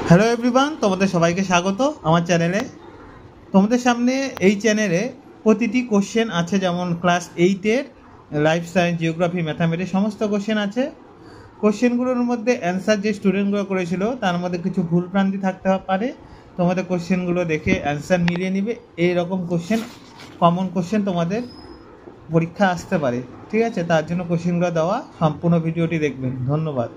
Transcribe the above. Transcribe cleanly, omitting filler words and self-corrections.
Hello everyone, তোমাদের সবাইকে স্বাগত আমার চ্যানেলে। তোমাদের সামনে এই চ্যানেলে প্রতিটি কোশ্চেন আছে, যেমন ক্লাস 8-এর লাইফ সায়েন্স, জিওগ্রাফি, ম্যাথামেটিক্স সমস্ত কোশ্চেন আছে। কোশ্চেনগুলোর মধ্যে অ্যান্সার যে স্টুডেন্টগুলো করেছিল তার মধ্যে কিছু ভুলভ্রান্তি থাকতে পারে। তোমাদের কোশ্চেনগুলো দেখে অ্যান্সার মিলিয়ে নিবে। এইরকম কোশ্চেন, কমন কোশ্চেন তোমাদের পরীক্ষা আসতে পারে, ঠিক আছে? তার জন্য কোশ্চেনগুলো দেওয়া, সম্পূর্ণ ভিডিওটি দেখবেন। ধন্যবাদ।